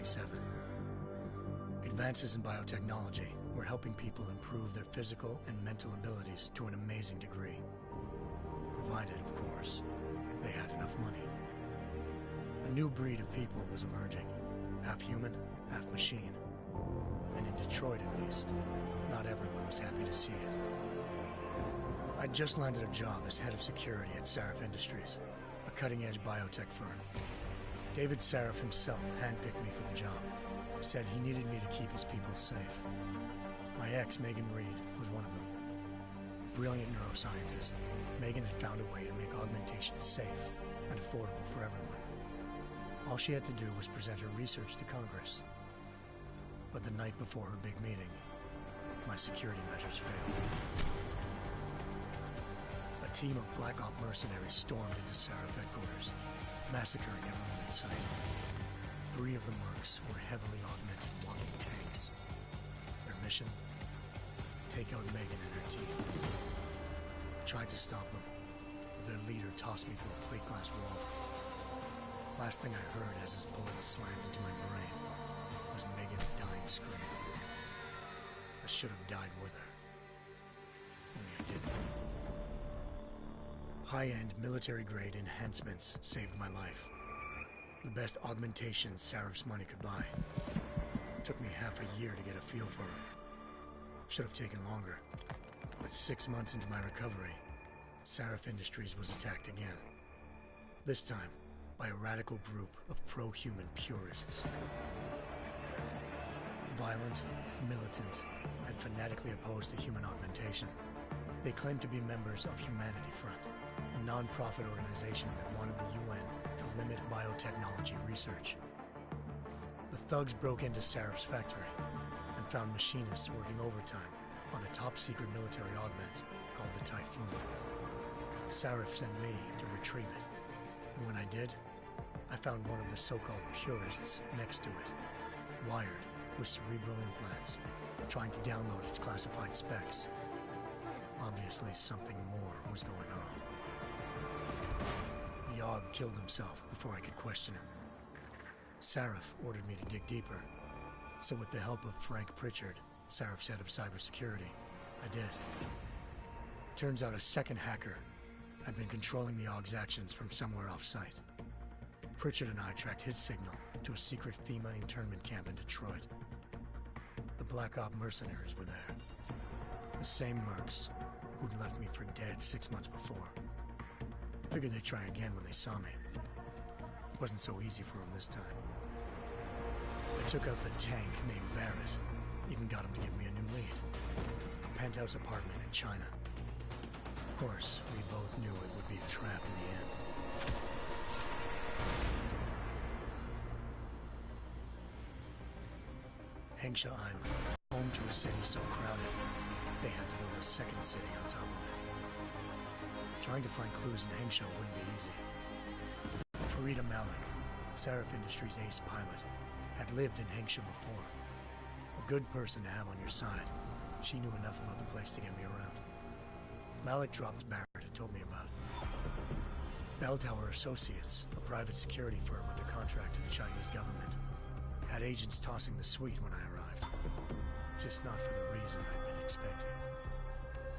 1927. Advances in biotechnology were helping people improve their physical and mental abilities to an amazing degree. Provided, of course, they had enough money. A new breed of people was emerging, half human, half machine. And in Detroit, at least, not everyone was happy to see it. I'd just landed a job as head of security at Sarif Industries, a cutting-edge biotech firm. David Sarif himself handpicked me for the job, said he needed me to keep his people safe. My ex, Megan Reed, was one of them. Brilliant neuroscientist, Megan had found a way to make augmentation safe and affordable for everyone. All she had to do was present her research to Congress. But the night before her big meeting, my security measures failed. A team of Black Op mercenaries stormed into Sarif headquarters, massacring everyone in sight. 3 of the mercs were heavily augmented walking tanks. Their mission? Take out Megan and her team. I tried to stop them, but their leader tossed me through a plate glass wall. Last thing I heard as his bullets slammed into my brain was Megan's dying scream. I should have died with her. Only I didn't. High-end military-grade enhancements saved my life. The best augmentation Sarif's money could buy. It took me half a year to get a feel for them. Should have taken longer. But 6 months into my recovery, Sarif Industries was attacked again. This time, by a radical group of pro-human purists. Violent, militant, and fanatically opposed to human augmentation. They claimed to be members of Humanity Front, a non-profit organization that wanted the UN to limit biotechnology research. The thugs broke into Sarif's factory and found machinists working overtime on a top-secret military augment called the Typhoon. Sarif sent me to retrieve it, and when I did, I found one of the so-called purists next to it, wired with cerebral implants, trying to download its classified specs. Obviously, something more was going on. The Aug killed himself before I could question him. Sarif ordered me to dig deeper, so with the help of Frank Pritchard, Sarif's head of cybersecurity, I did. Turns out a second hacker had been controlling the Aug's actions from somewhere off-site. Pritchard and I tracked his signal to a secret FEMA internment camp in Detroit. The Black Op mercenaries were there. The same mercs who'd left me for dead 6 months before. Figured they'd try again when they saw me. Wasn't so easy for them this time. I took out the tank named Barrett. Even got him to give me a new lead. A penthouse apartment in China. Of course, we both knew it would be a trap in the end. Hengsha Island, home to a city so crowded, they had to build a second city on top of it. Trying to find clues in Hengsha wouldn't be easy. Farida Malik, Sarif Industries' ace pilot, had lived in Hengsha before. A good person to have on your side. She knew enough about the place to get me around. Malik dropped Barrett and told me about it. Bell Tower Associates, a private security firm under contract to the Chinese government, had agents tossing the suite when I arrived. Just not for the reason I'd been expecting.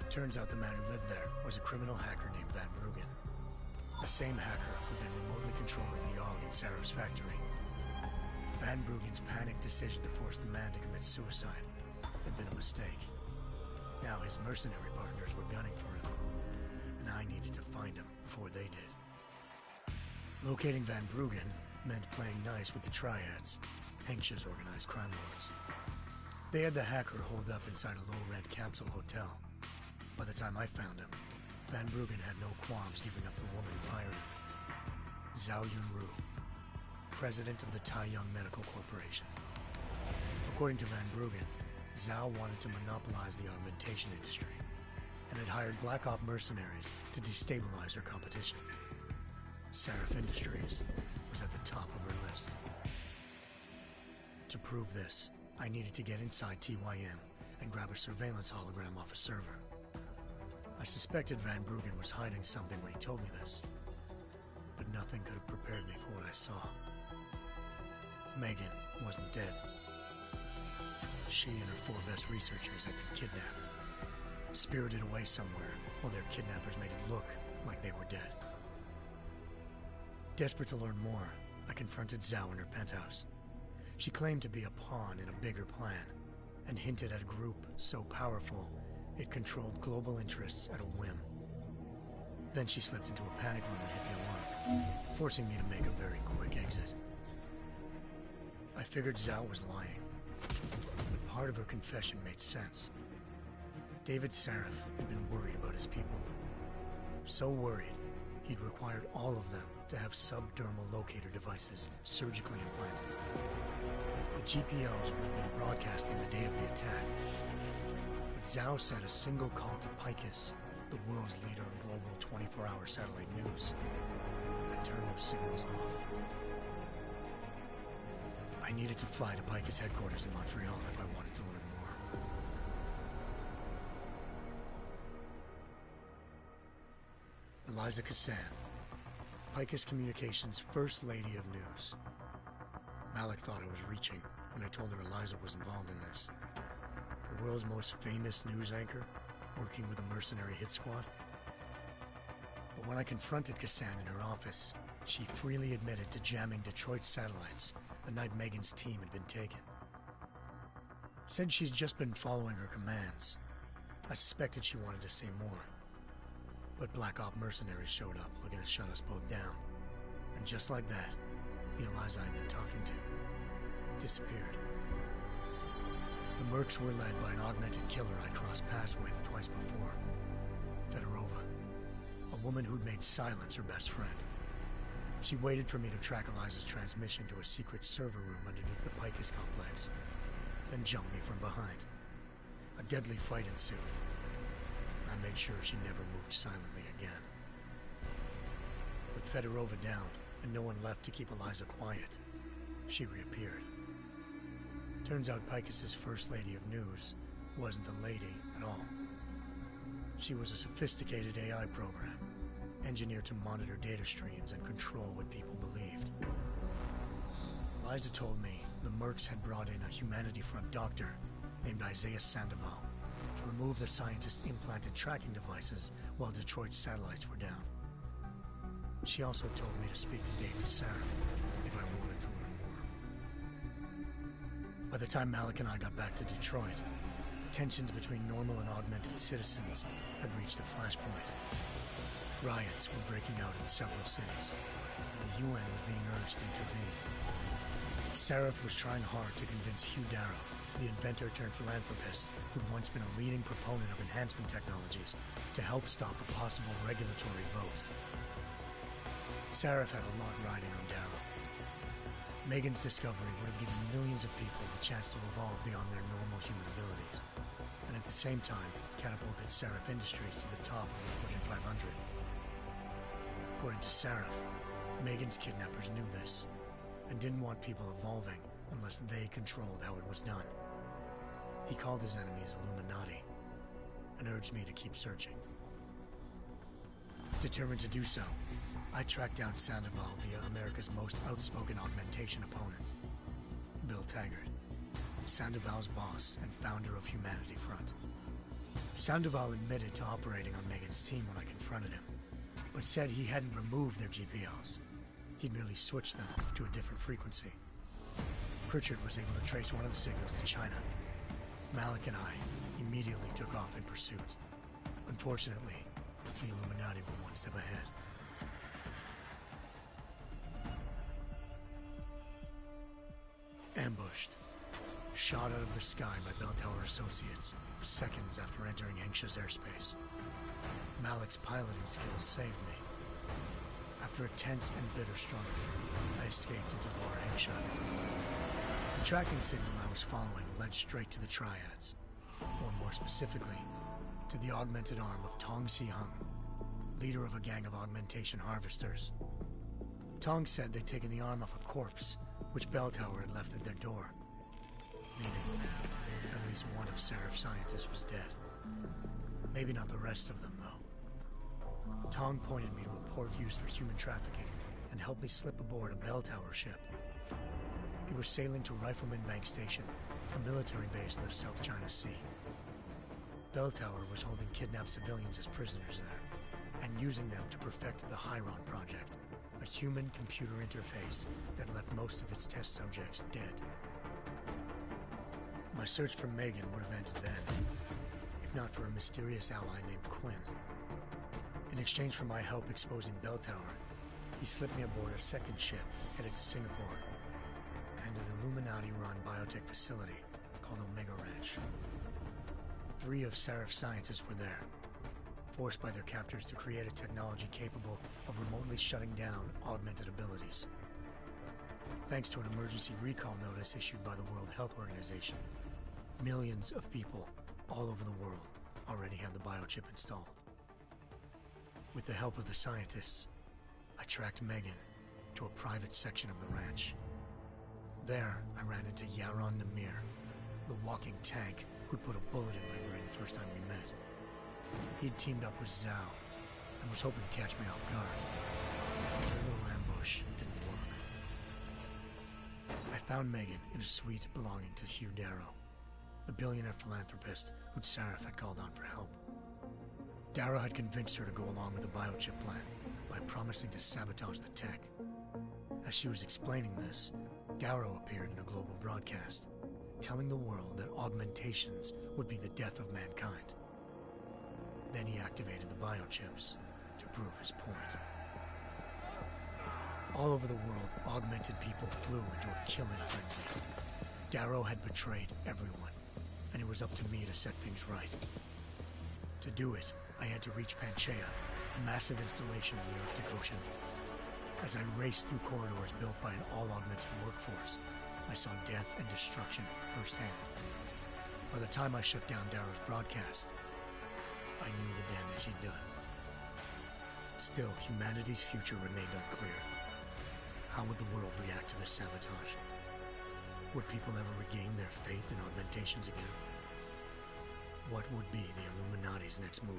Turns out the man who lived there was a criminal hacker named Van Bruggen. The same hacker who'd been remotely controlling the Aug in Sarif's factory. Van Bruggen's panicked decision to force the man to commit suicide had been a mistake. Now his mercenary partners were gunning for him, and I needed to find him before they did. Locating Van Bruggen meant playing nice with the Triads, Hengsha's organized crime lords. They had the hacker holed up inside a low-rent capsule hotel. By the time I found him, Van Bruggen had no qualms giving up the woman who hired him. Zhao Yunru, president of the Taiyang Medical Corporation. According to Van Bruggen, Zhao wanted to monopolize the augmentation industry and had hired Black Op mercenaries to destabilize her competition. Sarif Industries was at the top of her list. To prove this, I needed to get inside TYM and grab a surveillance hologram off a server. I suspected Van Bruggen was hiding something when he told me this, but nothing could have prepared me for what I saw. Megan, wasn't dead. She and her 4 best researchers had been kidnapped, spirited away somewhere while their kidnappers made it look like they were dead. Desperate to learn more, I confronted Zhao in her penthouse. She claimed to be a pawn in a bigger plan, and hinted at a group so powerful it controlled global interests at a whim. Then she slipped into a panic room and hit the alarm, forcing me to make a very quick exit. I figured Zhao was lying, but part of her confession made sense. David Sarif had been worried about his people. So worried, he'd required all of them to have subdermal locator devices surgically implanted. The GPOs would have been broadcasting the day of the attack. But Zhao said a single call to Picus, the world's leader in global 24-hour satellite news, had turned those signals off. I needed to fly to Picus headquarters in Montreal if I wanted to learn more. Eliza Cassan, Picus Communications' First Lady of News. Malik thought I was reaching when I told her Eliza was involved in this. The world's most famous news anchor, working with a mercenary hit squad. But when I confronted Cassan in her office, she freely admitted to jamming Detroit's satellites the night Megan's team had been taken. Said she's just been following her commands. I suspected she wanted to say more. But Black Op mercenaries showed up looking to shut us both down. And just like that, the Eliza I'd been talking to disappeared. The Mercs were led by an augmented killer I crossed paths with twice before, Fedorova, a woman who'd made silence her best friend. She waited for me to track Eliza's transmission to a secret server room underneath the Picus complex, then jumped me from behind. A deadly fight ensued. I made sure she never moved silently again. With Fedorova down and no one left to keep Eliza quiet, she reappeared. Turns out Picus's First Lady of News wasn't a lady at all. She was a sophisticated AI program, engineered to monitor data streams and control what people believed. Eliza told me the Mercs had brought in a Humanity Front doctor named Isaiah Sandoval to remove the scientist's implanted tracking devices while Detroit's satellites were down. She also told me to speak to David Sarif if I wanted to learn more. By the time Malik and I got back to Detroit, tensions between normal and augmented citizens had reached a flashpoint. Riots were breaking out in several cities, and the UN was being urged to intervene. Sarif was trying hard to convince Hugh Darrow, the inventor-turned-philanthropist who'd once been a leading proponent of enhancement technologies, to help stop a possible regulatory vote. Sarif had a lot riding on Darrow. Megan's discovery would have given millions of people the chance to evolve beyond their normal human abilities, and at the same time catapulted Sarif Industries to the top of the Fortune 500. According to Sarif, Megan's kidnappers knew this, and didn't want people evolving unless they controlled how it was done. He called his enemies Illuminati, and urged me to keep searching. Determined to do so, I tracked down Sandoval via America's most outspoken augmentation opponent, Bill Taggart, Sandoval's boss and founder of Humanity Front. Sandoval admitted to operating on Megan's team when I confronted him, but said he hadn't removed their GPOs. He'd merely switched them to a different frequency. Pritchard was able to trace one of the signals to China. Malik and I immediately took off in pursuit. Unfortunately, the Illuminati were one step ahead. Ambushed. Shot out of the sky by Bell Tower Associates, seconds after entering Hengsha's airspace. Malik's piloting skills saved me. After a tense and bitter struggle, I escaped into Lower Hengsha. The tracking signal I was following led straight to the Triads, or more specifically, to the augmented arm of Tong Si-hung, leader of a gang of augmentation harvesters. Tong said they'd taken the arm off a corpse, which Bell Tower had left at their door, meaning at least one of Sarif's scientists was dead. Maybe not the rest of them, though. Tong pointed me to a port used for human trafficking and helped me slip aboard a Bell Tower ship. He was sailing to Rifleman Bank Station, a military base in the South China Sea. Bell Tower was holding kidnapped civilians as prisoners there, and using them to perfect the Chiron Project, a human-computer interface that left most of its test subjects dead. My search for Megan would have ended then, if not for a mysterious ally named Quinn. In exchange for my help exposing Bell Tower, he slipped me aboard a second ship headed to Singapore and an Illuminati-run biotech facility called Omega Ranch. 3 of Seraph's scientists were there, forced by their captors to create a technology capable of remotely shutting down augmented abilities. Thanks to an emergency recall notice issued by the World Health Organization, millions of people all over the world already had the biochip installed. With the help of the scientists, I tracked Megan to a private section of the ranch. There, I ran into Yaron Namir, the walking tank who'd put a bullet in my brain the first time we met. He'd teamed up with Zhao and was hoping to catch me off guard. Their little ambush didn't work. I found Megan in a suite belonging to Hugh Darrow, the billionaire philanthropist who'd Seraph had called on for help. Darrow had convinced her to go along with the biochip plan by promising to sabotage the tech. As she was explaining this, Darrow appeared in a global broadcast, telling the world that augmentations would be the death of mankind. Then he activated the biochips to prove his point. All over the world, augmented people flew into a killing frenzy. Darrow had betrayed everyone, and it was up to me to set things right. To do it, I had to reach Panchaea, a massive installation in the Arctic Ocean. As I raced through corridors built by an all-augmented workforce, I saw death and destruction firsthand. By the time I shut down Darrow's broadcast, I knew the damage he'd done. Still, humanity's future remained unclear. How would the world react to this sabotage? Would people ever regain their faith in augmentations again? What would be the Illuminati's next move?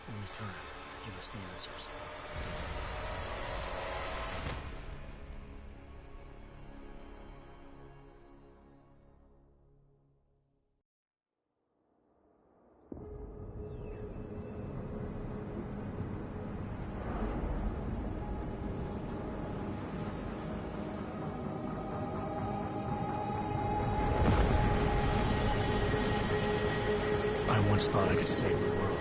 Only time will give us the answers. I once thought I could save the world.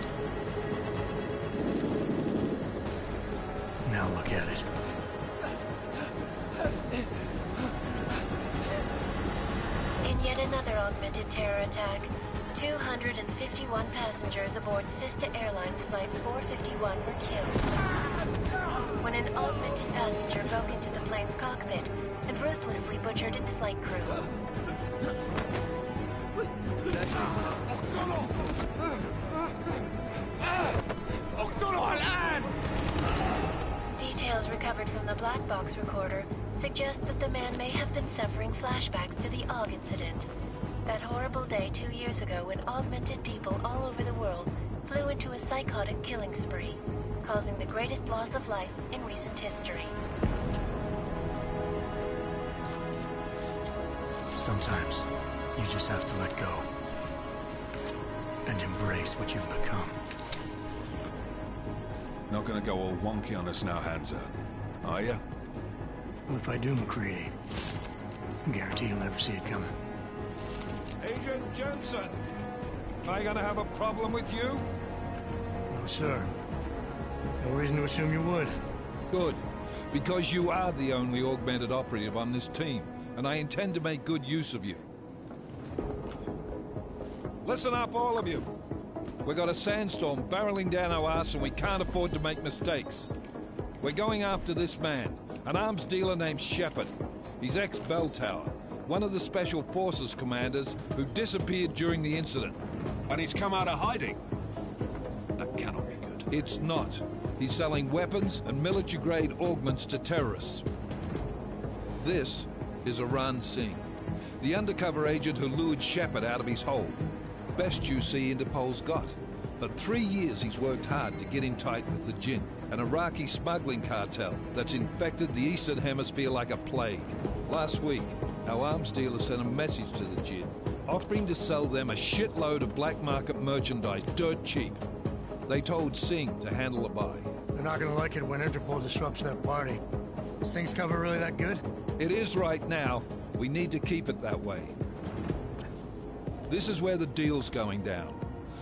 Now look at it. In yet another augmented terror attack, 251 passengers aboard Sister Airlines Flight 451 were killed when an augmented passenger broke into the plane's cockpit and ruthlessly butchered its flight crew. Details recovered from the black box recorder suggest that the man may have been suffering flashbacks to the AUG incident. That horrible day 2 years ago when augmented people all over the world flew into a psychotic killing spree, causing the greatest loss of life in recent history. Sometimes, you just have to let go. And embrace what you've become. Not gonna go all wonky on us now, Hansa, are ya? Well, if I do, McCready, I guarantee you'll never see it coming. Agent Jensen! Am I gonna have a problem with you? No, sir. No reason to assume you would. Good. Because you are the only augmented operative on this team, and I intend to make good use of you. Listen up, all of you. We got a sandstorm barreling down our ass and we can't afford to make mistakes. We're going after this man, an arms dealer named Shepard. He's ex-Bell Tower, one of the Special Forces commanders who disappeared during the incident. And he's come out of hiding. That cannot be good. It's not. He's selling weapons and military-grade augments to terrorists. This is Aran Singh, the undercover agent who lured Shepard out of his hole. Best you see Interpol's got. For 3 years he's worked hard to get in tight with the Jinn. an Iraqi smuggling cartel that's infected the Eastern Hemisphere like a plague. Last week, our arms dealer sent a message to the Jinn, offering to sell them a shitload of black market merchandise dirt cheap. They told Singh to handle the buy. They're not gonna like it when Interpol disrupts their party. Is Singh's cover really that good? It is right now. We need to keep it that way. This is where the deal's going down.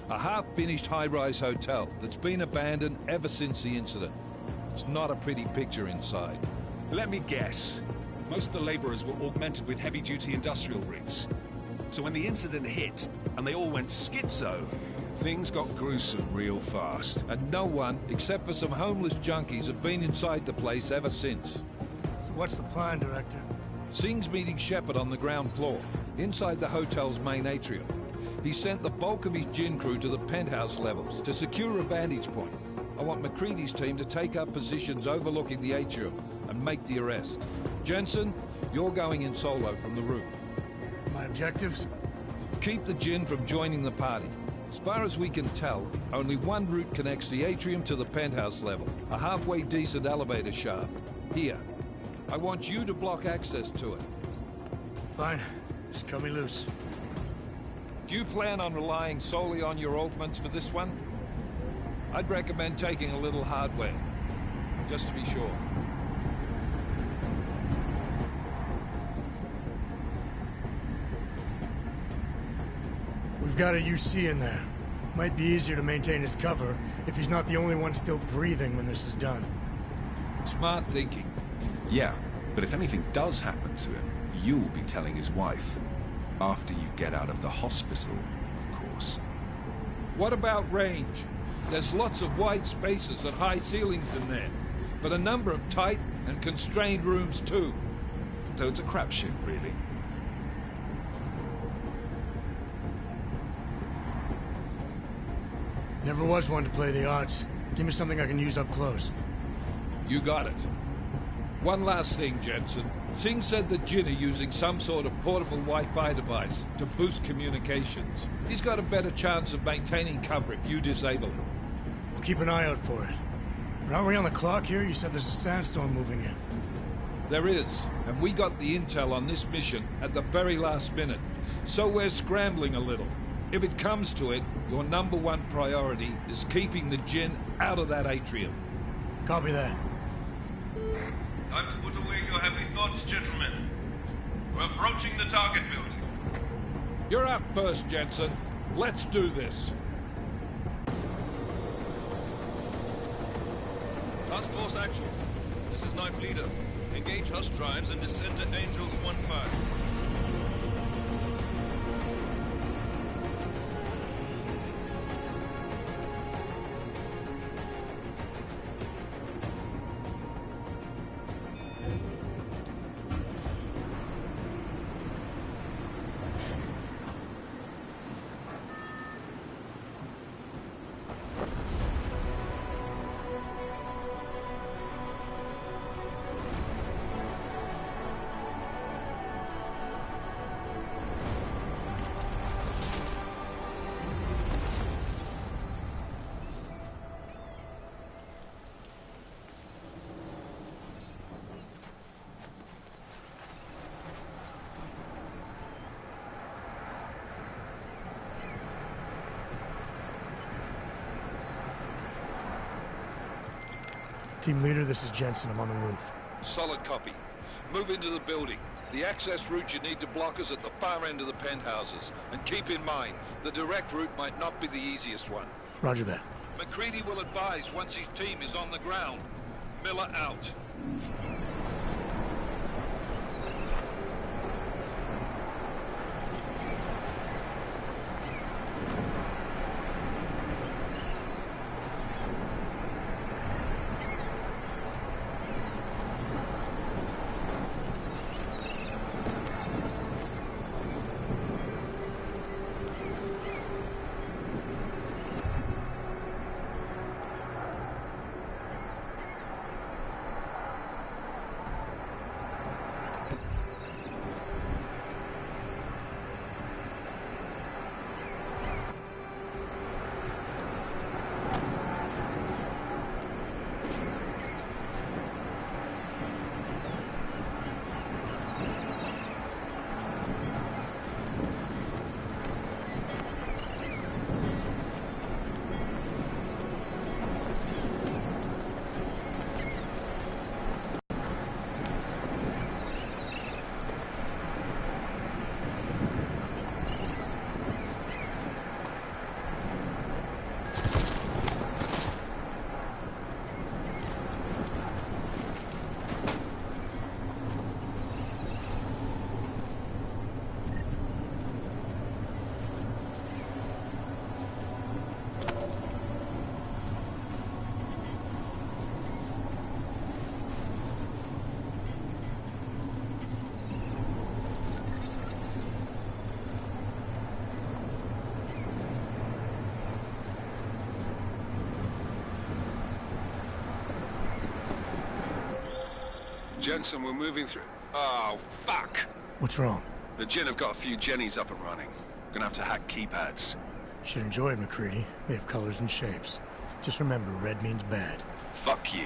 A half-finished high-rise hotel that's been abandoned ever since the incident. It's not a pretty picture inside. Let me guess. Most of the laborers were augmented with heavy-duty industrial rigs. So when the incident hit, and they all went schizo, things got gruesome real fast. And no one, except for some homeless junkies, have been inside the place ever since. So what's the plan, Director? Singh's meeting Shepard on the ground floor, inside the hotel's main atrium. He sent the bulk of his Jinn crew to the penthouse levels to secure a vantage point. I want McCready's team to take up positions overlooking the atrium and make the arrest. Jensen, you're going in solo from the roof. My objectives? Keep the Jinn from joining the party. As far as we can tell, only one route connects the atrium to the penthouse level, a halfway decent elevator shaft. Here. I want you to block access to it. Fine. Just cut me loose. Do you plan on relying solely on your augments for this one? I'd recommend taking a little hardware, just to be sure. We've got a UC in there. Might be easier to maintain his cover if he's not the only one still breathing when this is done. Smart thinking. Yeah, but if anything does happen to him, you'll be telling his wife. After you get out of the hospital, of course. What about range? There's lots of wide spaces and high ceilings in there, but a number of tight and constrained rooms too. So it's a crapshoot, really. Never was one to play the odds. Give me something I can use up close. You got it. One last thing, Jensen. Singh said the Jinn are using some sort of portable Wi-Fi device to boost communications. He's got a better chance of maintaining cover if you disable it. We'll keep an eye out for it. But aren't we on the clock here? You said there's a sandstorm moving in. There is, and we got the intel on this mission at the very last minute. So we're scrambling a little. If it comes to it, your #1 priority is keeping the Jinn out of that atrium. Copy that. Time to put away your heavy thoughts, gentlemen. We're approaching the target building. You're up first, Jensen. Let's do this. Task Force Actual. This is Knife Leader. Engage Hush drives and descend to Angels 1-5. Team leader, this is Jensen. I'm on the roof. Solid copy. Move into the building. The access route you need to block is at the far end of the penthouses. And keep in mind, the direct route might not be the easiest one. Roger that. McCready will advise once his team is on the ground. Miller out. Jensen, we're moving through... Oh, fuck! What's wrong? The Jinn have got a few Jennies up and running. Gonna have to hack keypads. Should enjoy it, McCready. They have colors and shapes. Just remember, red means bad. Fuck you.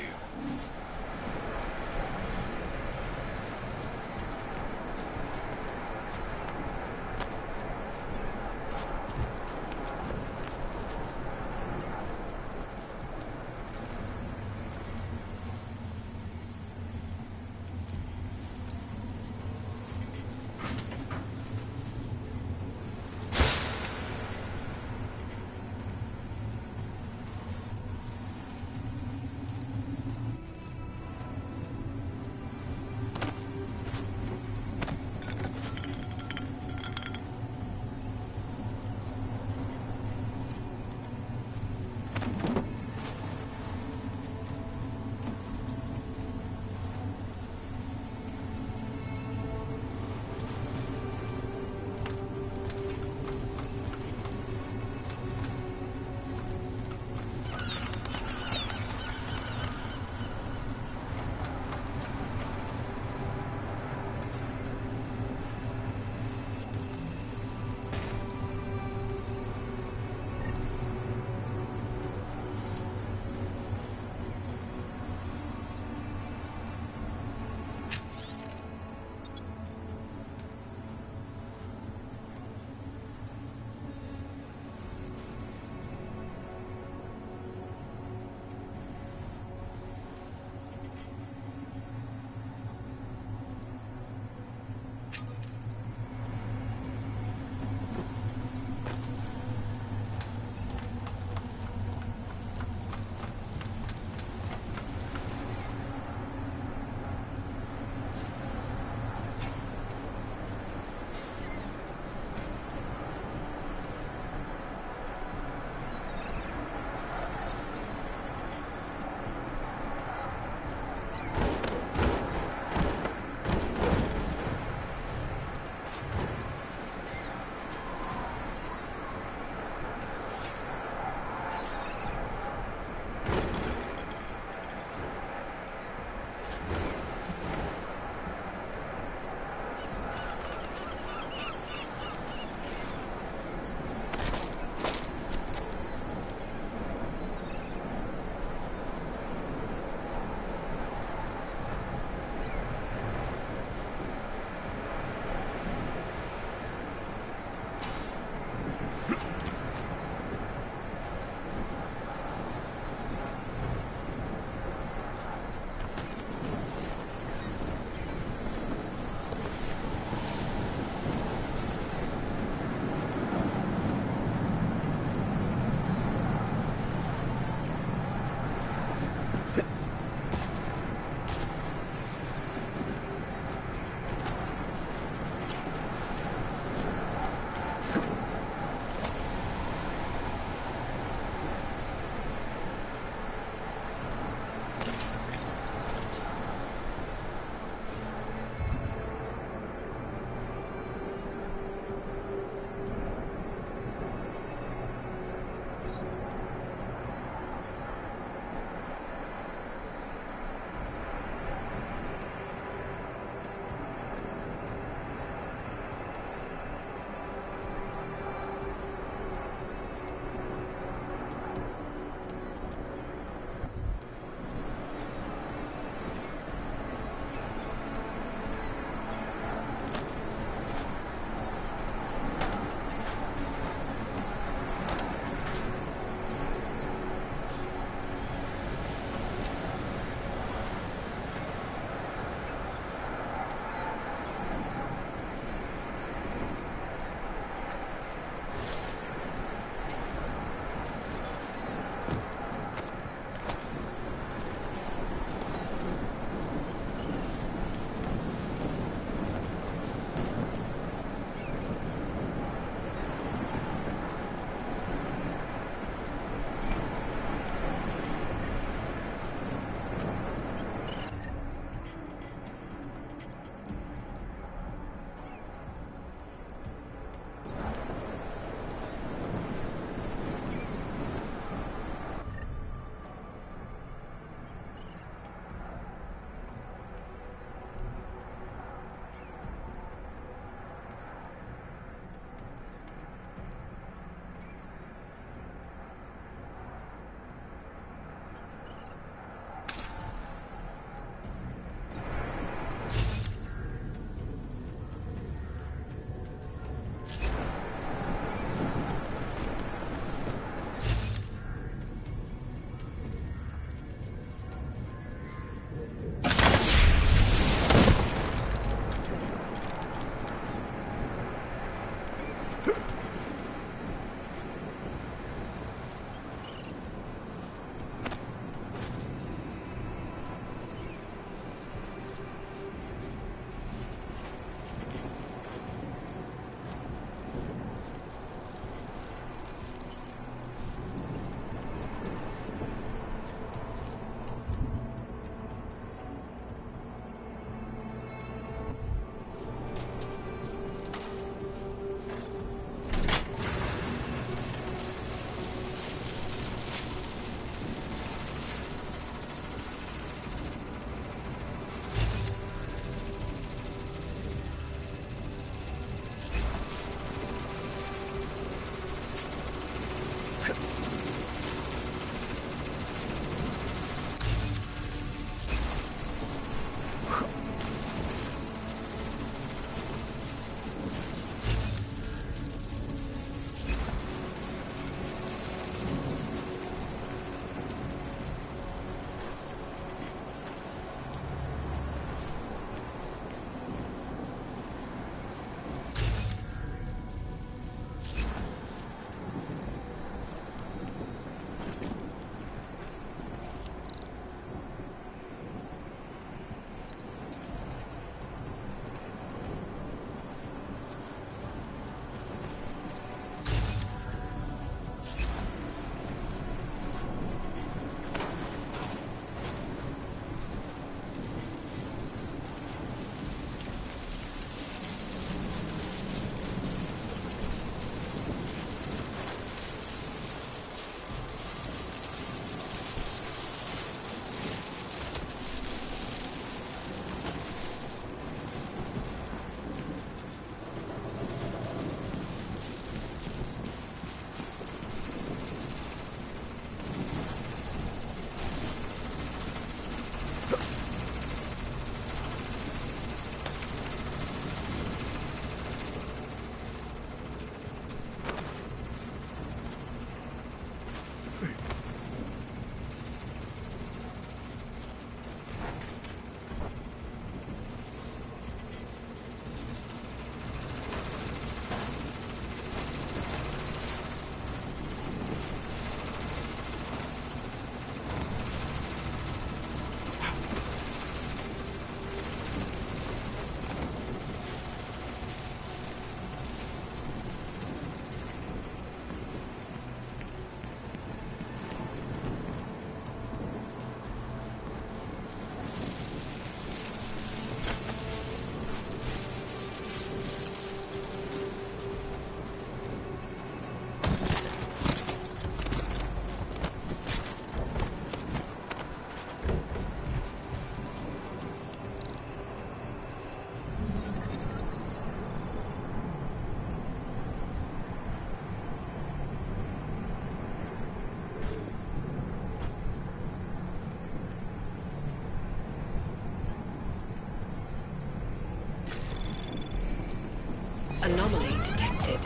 Anomaly detected.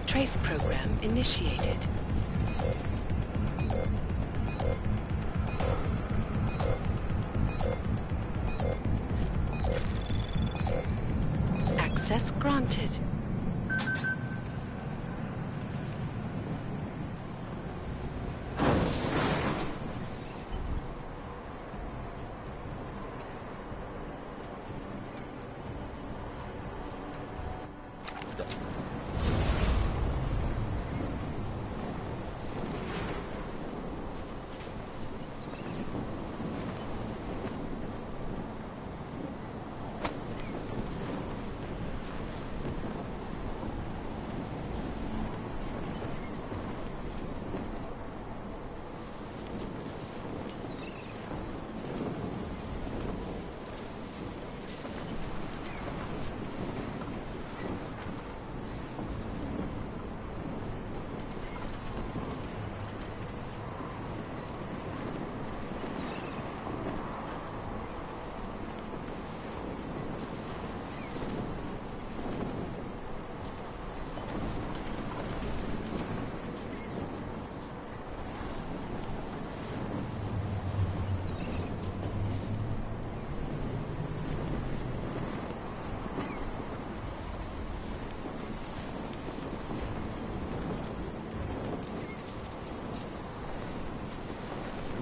Trace program initiated. Access granted.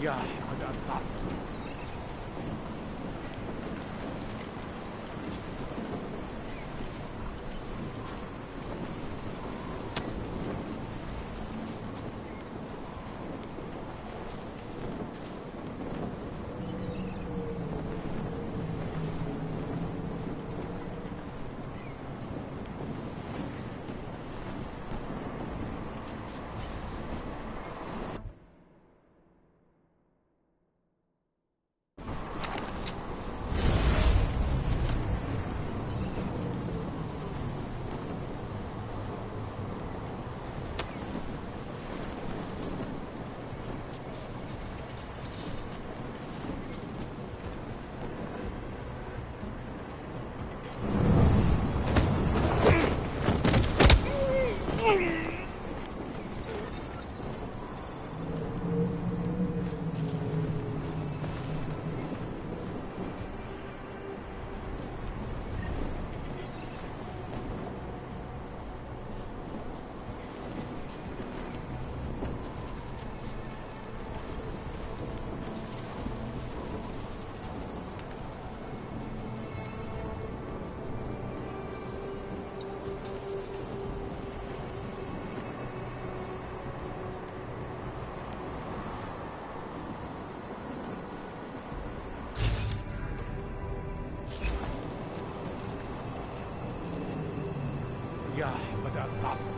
رياح بدأت تعصف. رياح بدأت تعصف.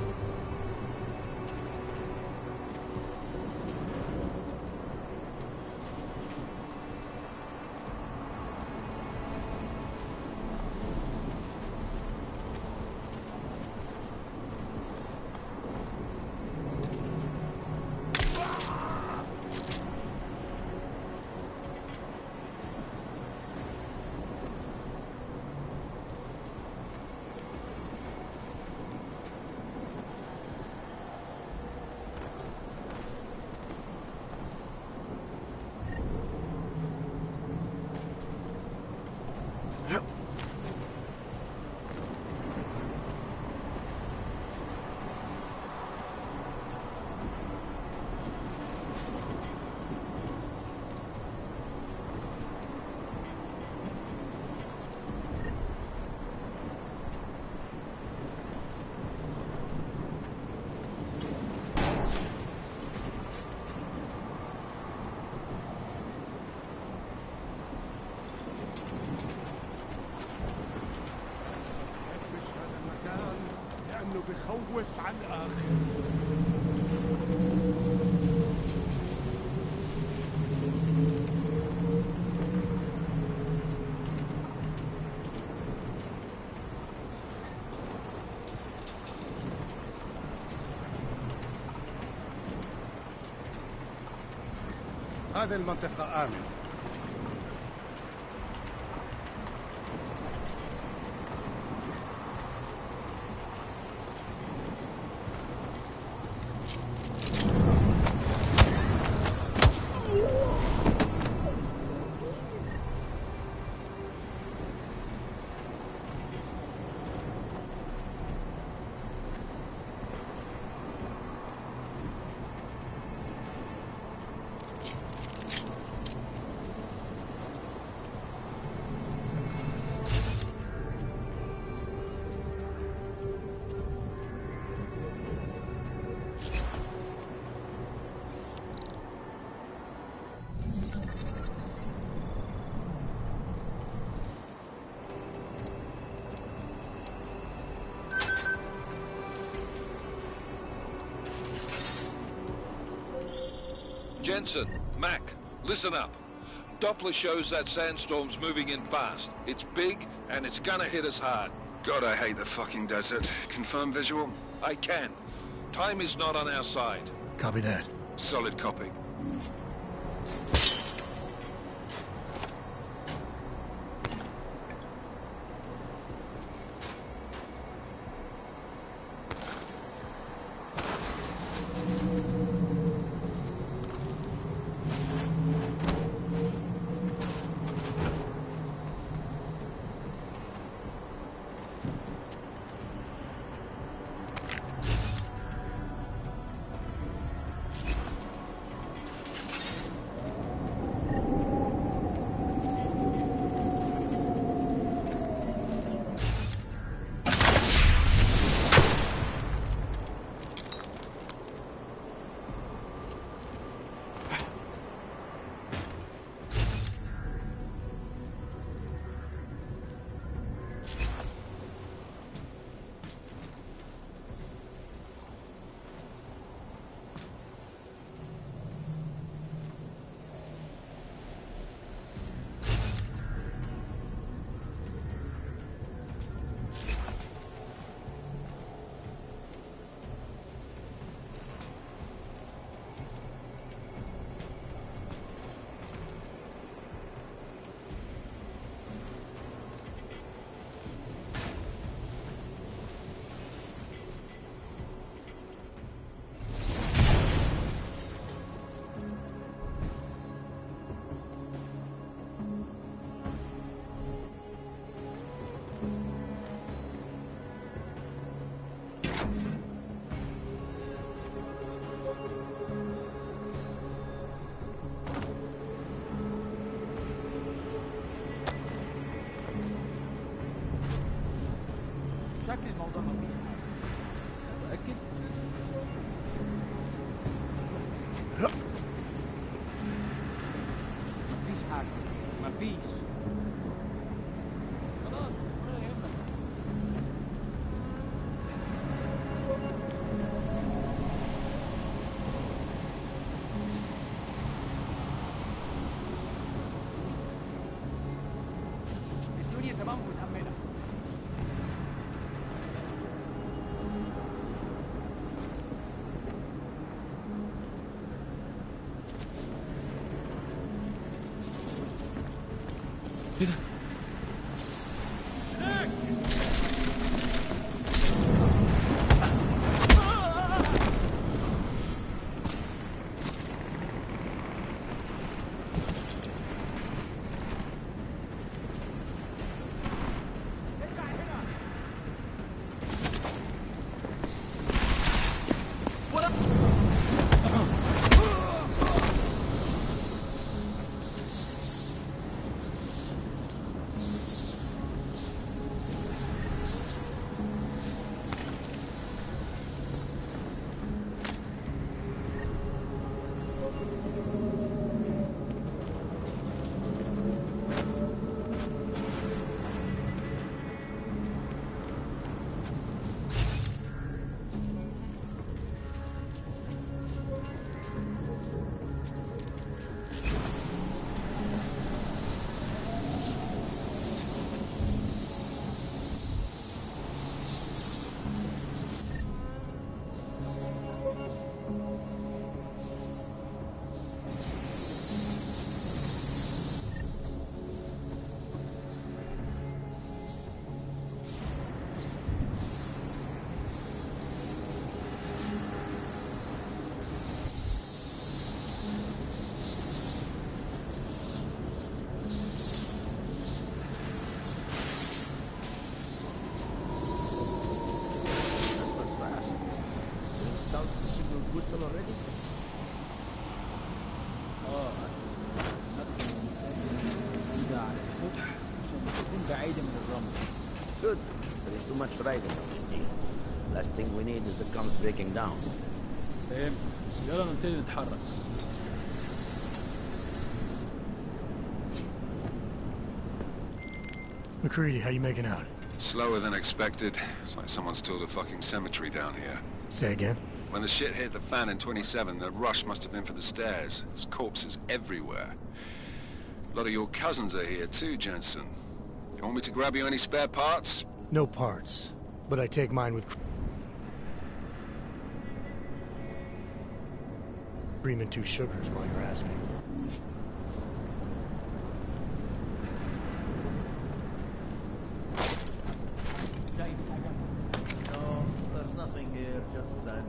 لأنه بخوف عن الآخر. هذه المنطقة آمنة. Jensen, Mac, listen up. Doppler shows that sandstorm's moving in fast. It's big, and it's gonna hit us hard. God, I hate the fucking desert. Confirm visual? I can. Time is not on our side. Copy that. Solid copy. وصل already؟ نقدر نسجل كده على السطح عشان تكون بعيدة من الرمل. Good. There is too much riding on this deal. Last thing we need is the comms breaking down. فهمت. يلا نبتدي نتحرك. McCready, how you making out? Slower than expected. It's like someone's tilled a fucking cemetery down here. Say again? When the shit hit the fan in 27, the rush must have been for the stairs. There's corpses everywhere. A lot of your cousins are here too, Jensen. You want me to grab you any spare parts? No parts, but I take mine with cream and 2 sugars while you're asking. No, there's nothing here, just that.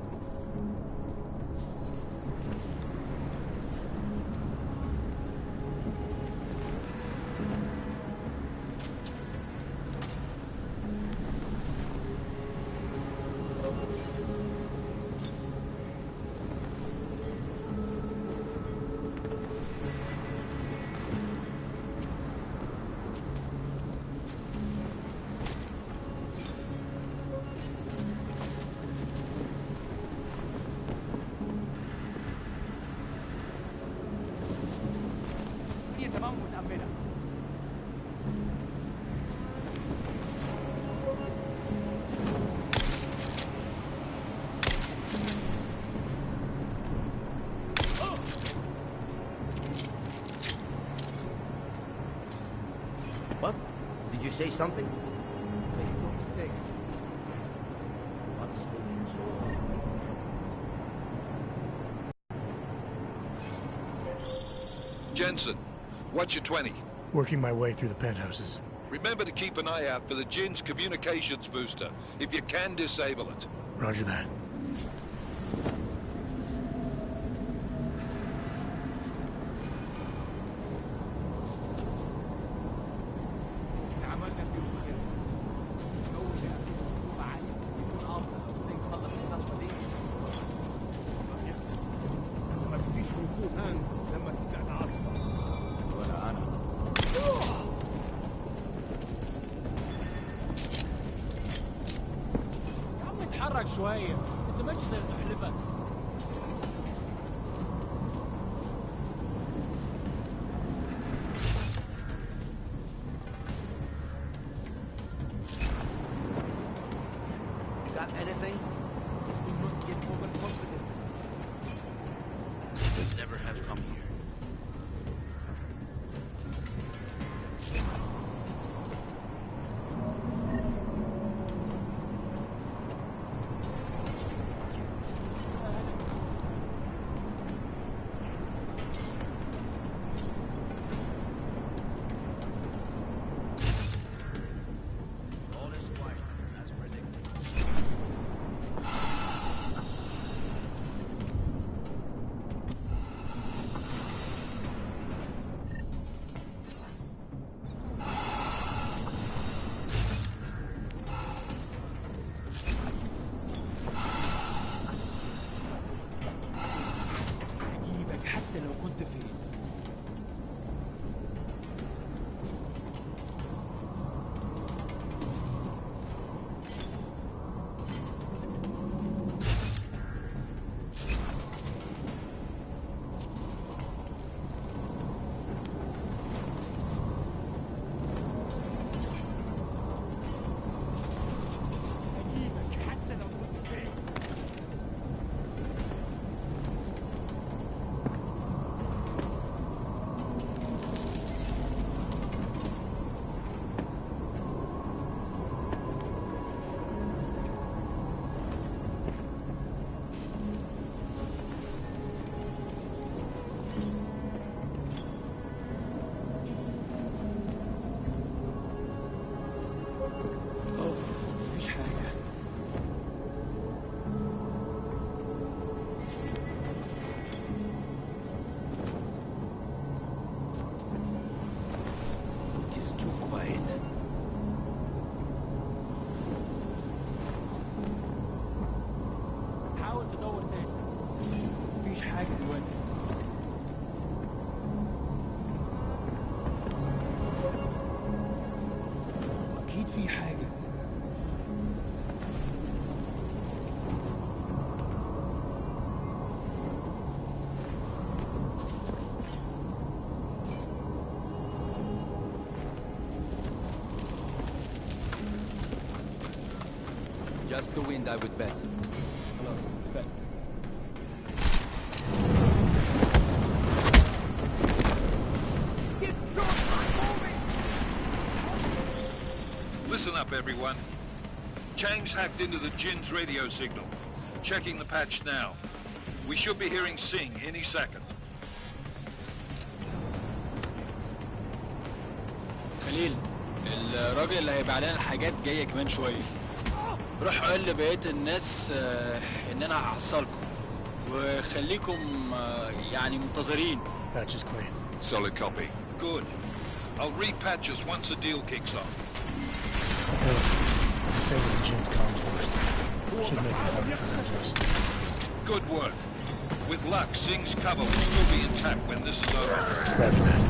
What? Did you say something? Make no mistakes. What's taking so long? Jensen, what's your 20? Working my way through the penthouses. Remember to keep an eye out for the Jinn's communications booster. If you can, disable it. Roger that. ما بديش نكون هان لما تبدأ تعصفر. ولا أنا. يا عم اتحرك شوية. أنت ماشي زي السحلفة. You got anything? You must get overconfident. Should never have come here. All is quiet, as predicted. هجيبك حتى لو كنت فين. هجيبك حتى لو كنت فين. اوف مفيش حاجة. It is too quiet. حاول تدور تاني. في حاجة دلوقتي. أكيد في حاجة. Just the wind, I would bet. خلاص اتفقنا. Listen up, everyone. Chang's hacked into the Jin's radio signal. Checking the patch now. We should be hearing Sing any second. خليل، الراجل اللي هيبقى علينا الحاجات جاية كمان شوية. روح قول لبقية الناس ان انا هحصلكم وخليكم يعني منتظرين. Patch is clean. Solid copy. Good. I'll repatch us once the deal kicks off. Okay. Disable the Jin's comms first. Should make it harder for them to listen. Good work. With luck, Sing's cover will still be intact when this is over. Roger that.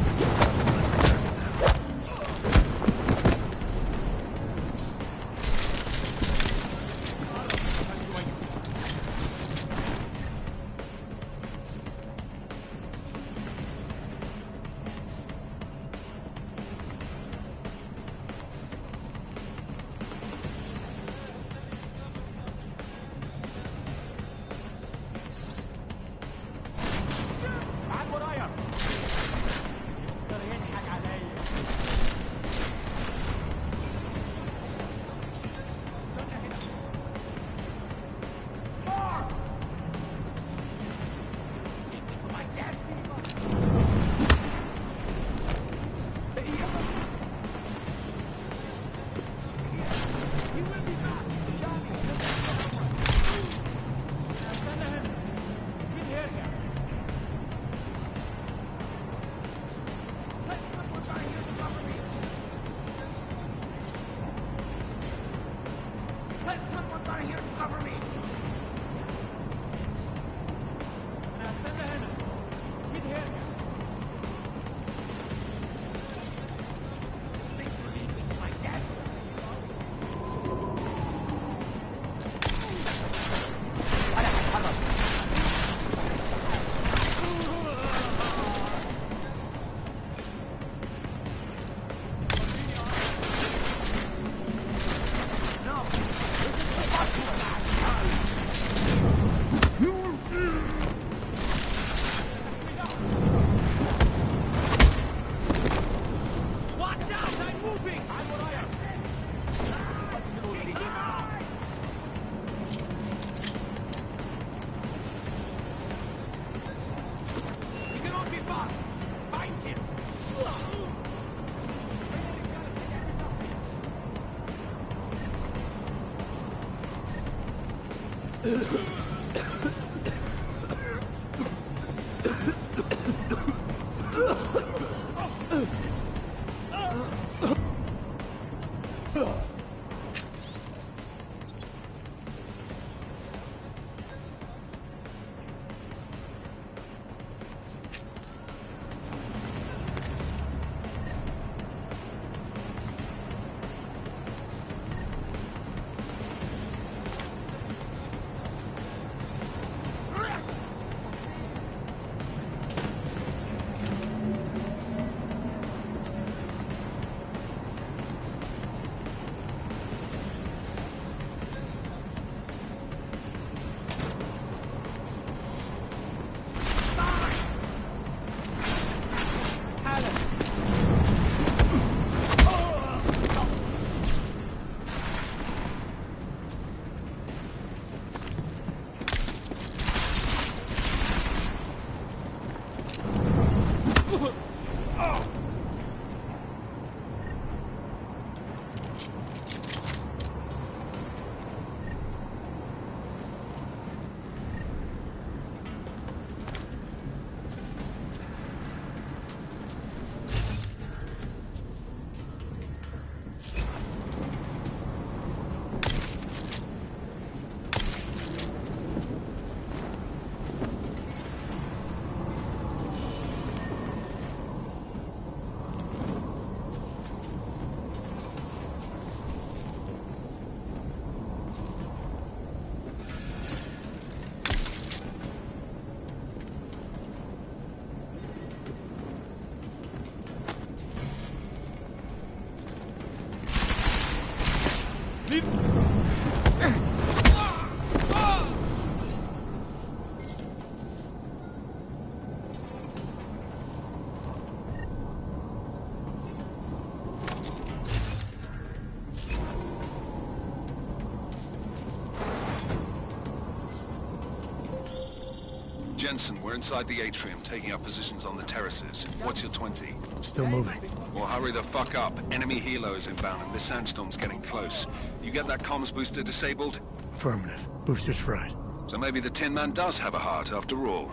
Jensen, we're inside the atrium, taking up positions on the terraces. What's your 20? Still moving. Well, hurry the fuck up. Enemy helos inbound, and this sandstorm's getting close. You get that comms booster disabled? Affirmative. Booster's fried. So maybe the Tin Man does have a heart, after all.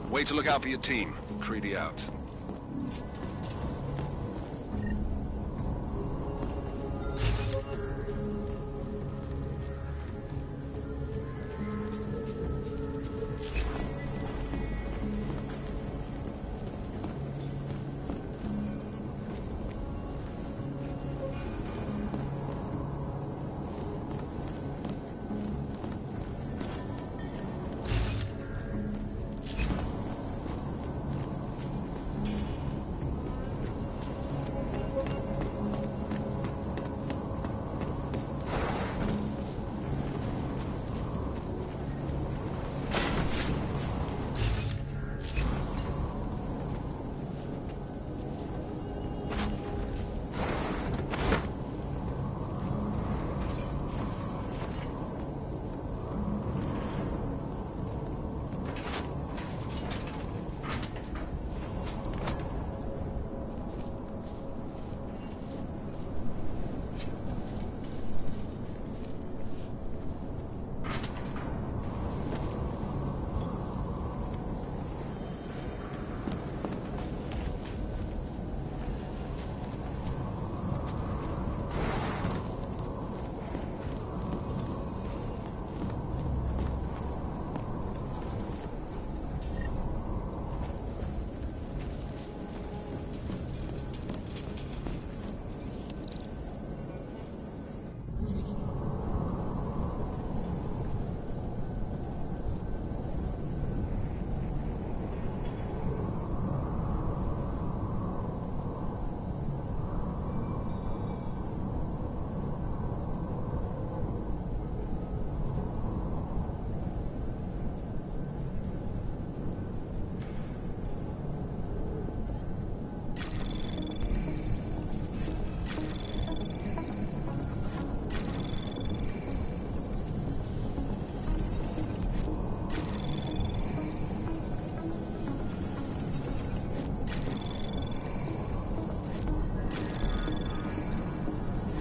Way to look out for your team. Creedy out.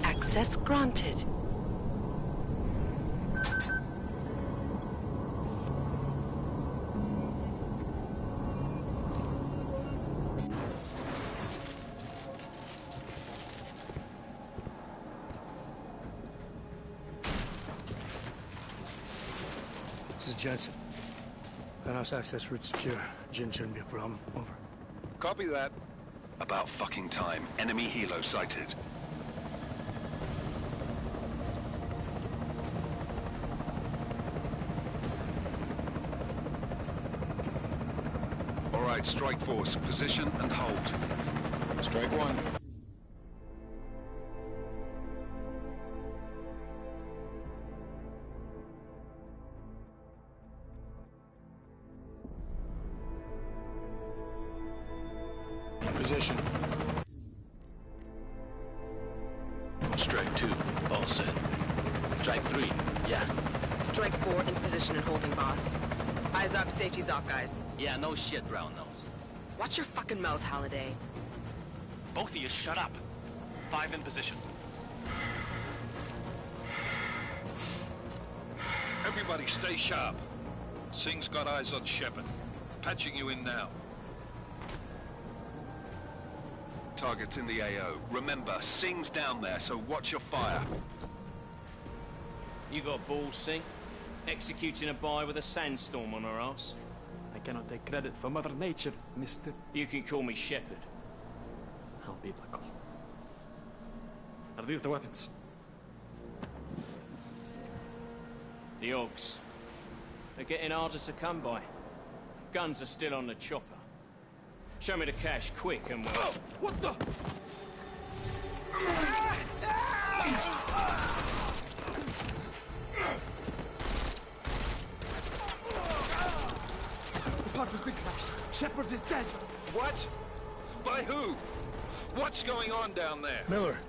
Access granted. This is Jensen. Penthouse access route secure. Jin shouldn't be a problem. Over. Copy that. About fucking time. Enemy helo sighted. All right, strike force. Position and hold. Strike one. Position. Strike 2, all set. Strike 3, yeah. Strike 4 in position and holding, boss. Eyes up, safety's off, guys. Yeah, no shit, brown nose. Watch your fucking mouth, Halliday. Both of you shut up. 5 in position. Everybody stay sharp. Singh's got eyes on Shepard. Patching you in now. Target's in the AO. Remember, Singh's down there, so watch your fire. You got balls, Singh? Executing a buy with a sandstorm on our ass? I cannot take credit for Mother Nature, mister. You can call me Shepard. How biblical. Are these the weapons? The Ogs. They're getting harder to come by. Guns are still on the chopper. Show me the cash, quick, and we'll... Oh, what the? The part has been crashed. Shepard is dead. What? By who? What's going on down there? Miller,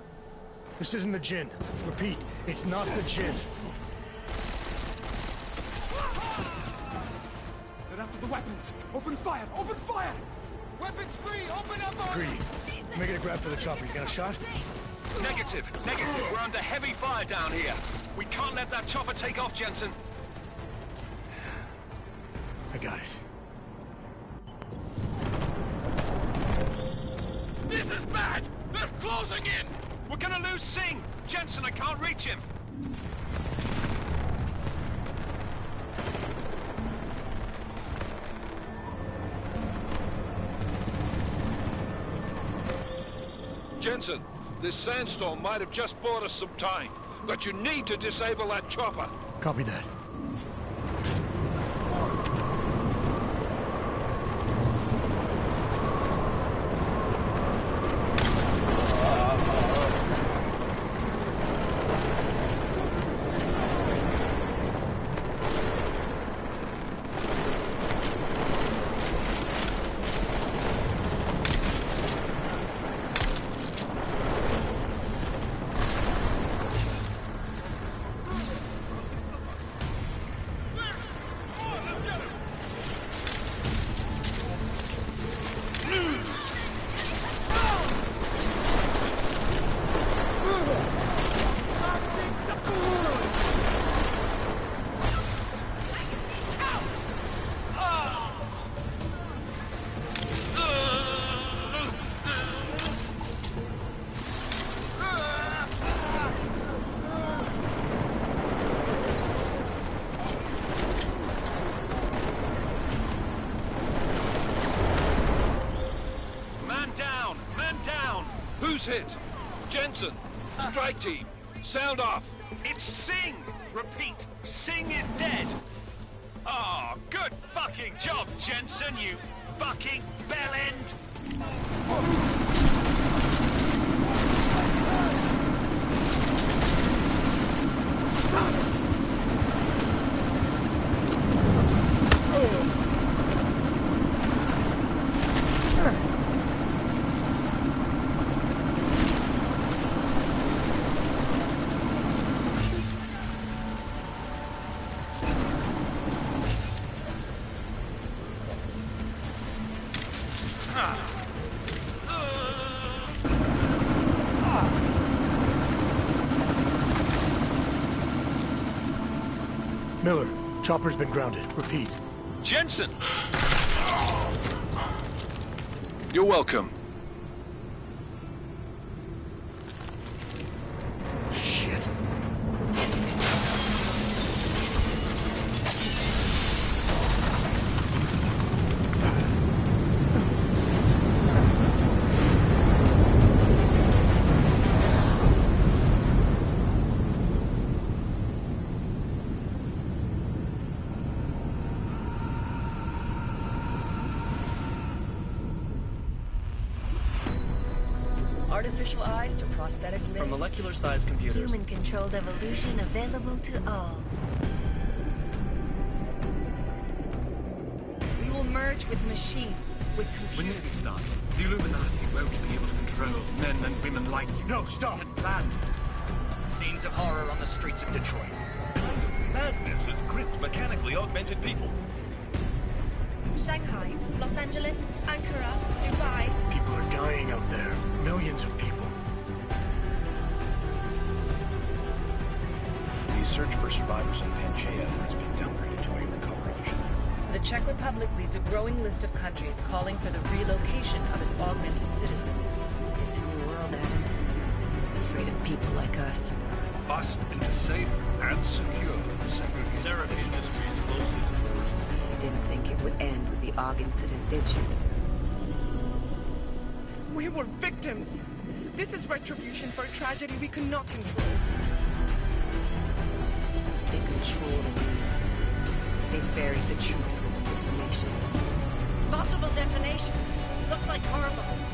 this isn't the Jinn. Repeat, it's not the Jinn. They're after the weapons! Open fire! Open fire! Weapons free! Open up on Greedy. Making a grab for the chopper. You got a shot? Negative. We're under heavy fire down here. We can't let that chopper take off, Jensen. I got it. This is bad! They're closing in! We're gonna lose Singh! Jensen, I can't reach him! Jensen, this sandstorm might have just bought us some time, but you need to disable that chopper. Copy that. Who's hit? Jensen, strike team, sound off. It's Singh! Repeat, Singh is dead! Oh, good fucking job, Jensen, you fucking bellend! Miller, chopper's been grounded. Repeat. Jensen! You're welcome. Shit. Artificial eyes to prosthetic limbs. From molecular-sized computers. Human-controlled evolution available to all. We will merge with machines, with When computers. this is done, the Illuminati won't be able to control men and women like you. No, stop! And planned. Scenes of horror on the streets of Detroit. Madness has gripped mechanically augmented people. Shanghai, Los Angeles, Ankara, Dubai. People are dying out there. Millions of people. The search for survivors in Panchaea has been downgraded to a recovery mission. The Czech Republic leads a growing list of countries calling for the relocation of its augmented citizens. It's a new world, Adam. It's afraid of people like us. Bust into safe and secure segregation industries closely to the worst. You didn't think it would end with the AUG incident, did you? We were victims. This is retribution for a tragedy we could not control. They control the news. They buried the truth with disinformation. Multiple detonations. Looks like car bombs.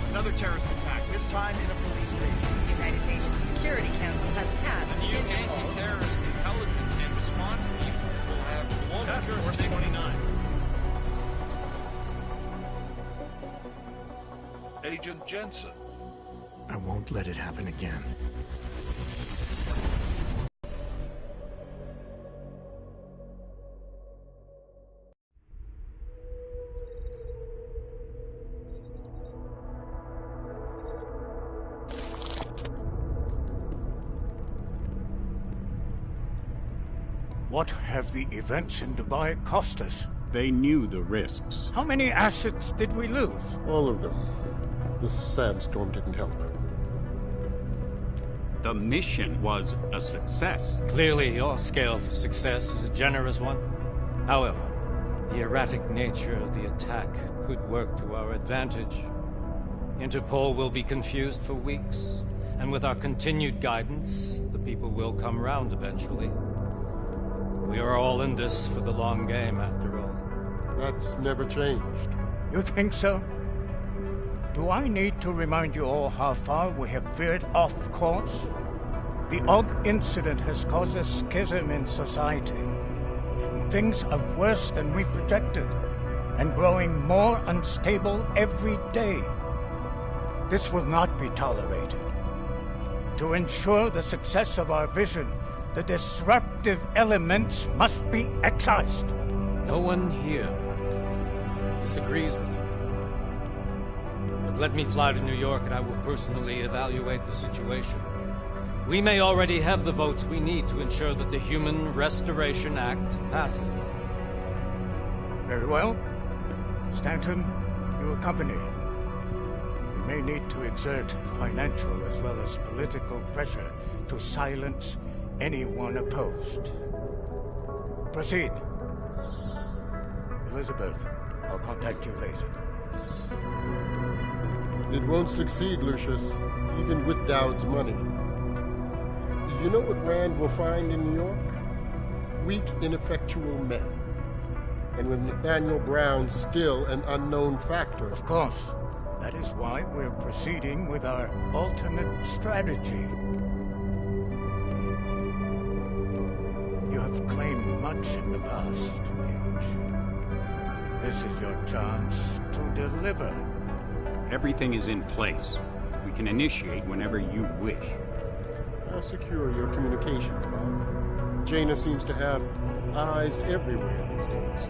Another terrorist attack, this time in a police station. The United Nations Security Council has tasked The new anti-terrorist intelligence and response team will have global jurisdiction. 29. Agent Jensen. I won't let it happen again. What have the events in Dubai cost us? They knew the risks. How many assets did we lose? All of them. This sandstorm didn't help. The mission was a success. Clearly, your scale for success is a generous one. However, the erratic nature of the attack could work to our advantage. Interpol will be confused for weeks, and with our continued guidance, the people will come round eventually. We are all in this for the long game, after all. That's never changed. You think so? Do I need to remind you all how far we have veered off course? The Og incident has caused a schism in society. Things are worse than we projected, and growing more unstable every day. This will not be tolerated. To ensure the success of our vision, the disruptive elements must be excised. No one here disagrees with you. But let me fly to New York and I will personally evaluate the situation. We may already have the votes we need to ensure that the Human Restoration Act passes. Very well. Stanton, you accompany. We may need to exert financial as well as political pressure to silence anyone opposed. Proceed. Elizabeth, I'll contact you later. It won't succeed, Lucius, even with Dowd's money. You know what Rand will find in New York? Weak, ineffectual men. And with Nathaniel Brown still an unknown factor. Of course. That is why we're proceeding with our alternate strategy. You have claimed much in the past, Huge. This is your chance to deliver. Everything is in place. We can initiate whenever you wish. I'll secure your communications, Bob. Jaina seems to have eyes everywhere these days.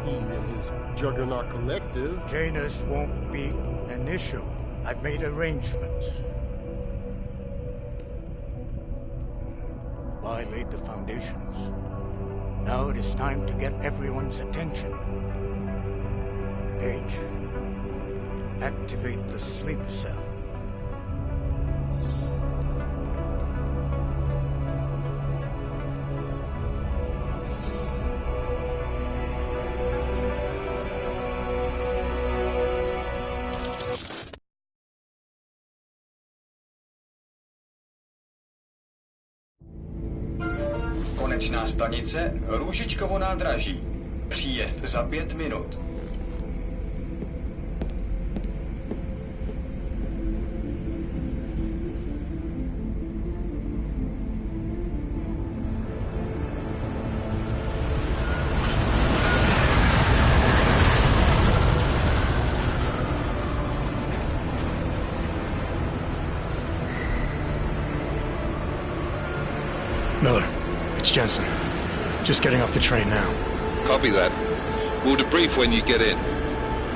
He and his Juggernaut Collective... Jaina's won't be an issue. I've made arrangements. I laid the foundations. Now it is time to get everyone's attention. Gage, activate the sleep cell. Konečná stanice Růžičkovo nádraží. Příjezd za 5 minut. Miller, it's Jensen. Just getting off the train now. Copy that. We'll debrief when you get in.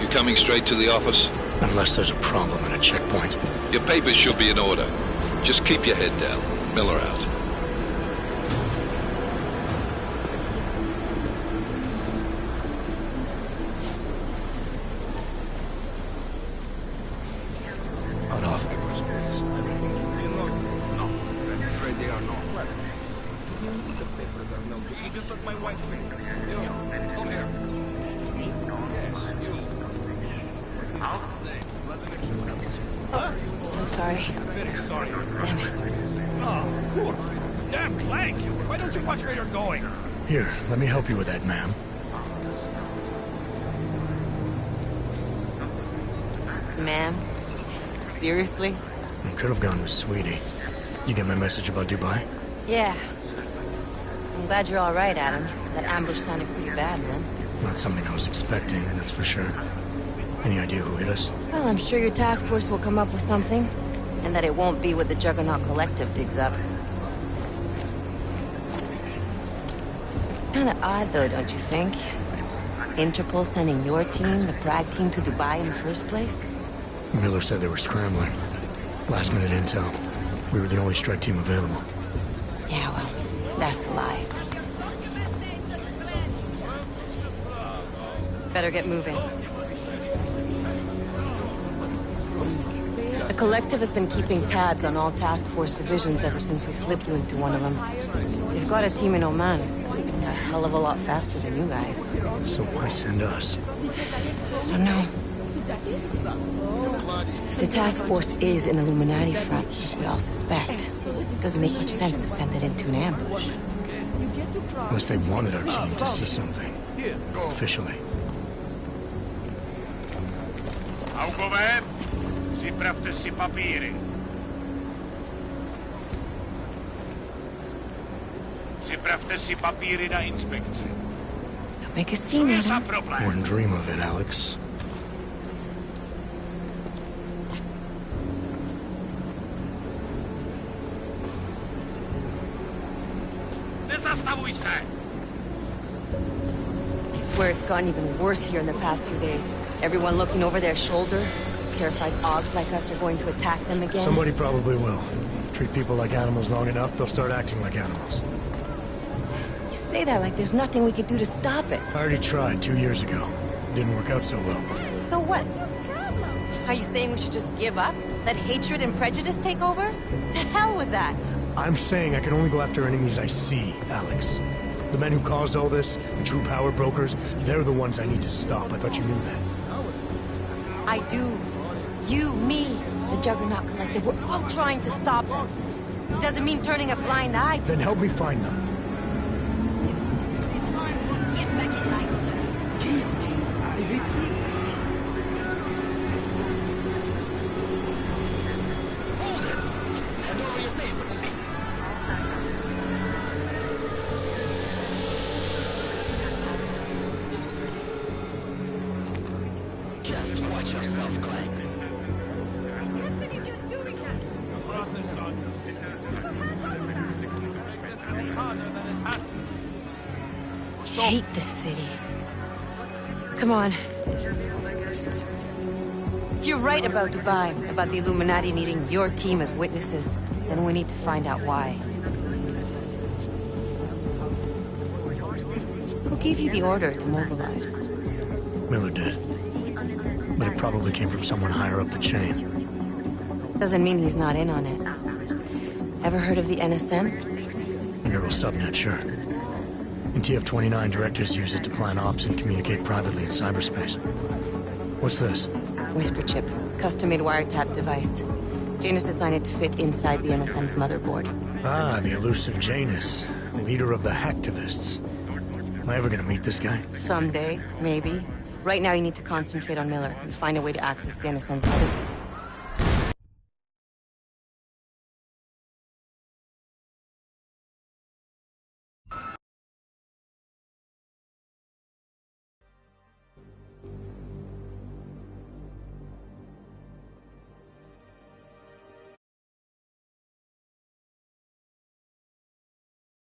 You coming straight to the office? Unless there's a problem at a checkpoint. Your papers should be in order. Just keep your head down. Miller out. Hold off. No, I'm afraid they are not. The papers are no good. You just took my wife's finger. Come here. Yes, you. Oh, so sorry. Very sorry. Damn it. Oh, poor. Damn clank. Why don't you watch where you're going? Here, let me help you with that, ma'am. Ma'am? Seriously? I could have gone with Sweetie. You get my message about Dubai? Yeah. I'm glad you're all right, Adam. That ambush sounded pretty bad, man. Not something I was expecting, that's for sure. Any idea who hit us? Well, I'm sure your task force will come up with something. And that it won't be what the Juggernaut Collective digs up. Kinda odd, though, don't you think? Interpol sending your team, the Prague team, to Dubai in the first place? Miller said they were scrambling. Last minute intel. We were the only strike team available. Yeah, well, that's a lie. Better get moving. The Collective has been keeping tabs on all task force divisions ever since we slipped you into one of them. They've got a team in Oman. A hell of a lot faster than you guys. So why send us? I don't know. If the task force is an Illuminati front, we all suspect, it doesn't make much sense to send it into an ambush. Unless they wanted our team to see something. Officially. Augovem, připravte si papíry. Připravte si papíry na inspekci. Don't make a scene, Adam. Wouldn't dream of it, Alex. Nezastavuj se! I swear it's gotten even worse here in the past few days. Everyone looking over their shoulder. Terrified Augs like us are going to attack them again. Somebody probably will. Treat people like animals long enough, they'll start acting like animals. You say that like there's nothing we could do to stop it. I already tried 2 years ago. Didn't work out so well. So what? Are you saying we should just give up? Let hatred and prejudice take over? To hell with that! I'm saying I can only go after enemies I see, Alex. The men who caused all this, the true power brokers, they're the ones I need to stop. I thought you knew that. I do. You, me, the Juggernaut Collective, we're all trying to stop them. It doesn't mean turning a blind eye to... Then help me find them. Just watch yourself, Clank. I hate this city. Come on. If you're right about Dubai, about the Illuminati needing your team as witnesses, then we need to find out why. Who gave you the order to mobilize? Miller did. But it probably came from someone higher up the chain. Doesn't mean he's not in on it. Ever heard of the NSM? A neural subnet, sure. In TF-29, directors use it to plan ops and communicate privately in cyberspace. What's this? Whisper chip. Custom-made wiretap device. Janus designed it to fit inside the NSM's motherboard. Ah, the elusive Janus. Leader of the hacktivists. Am I ever gonna meet this guy? Someday, maybe. Right now you need to concentrate on Miller and find a way to access the NSM's motherboard.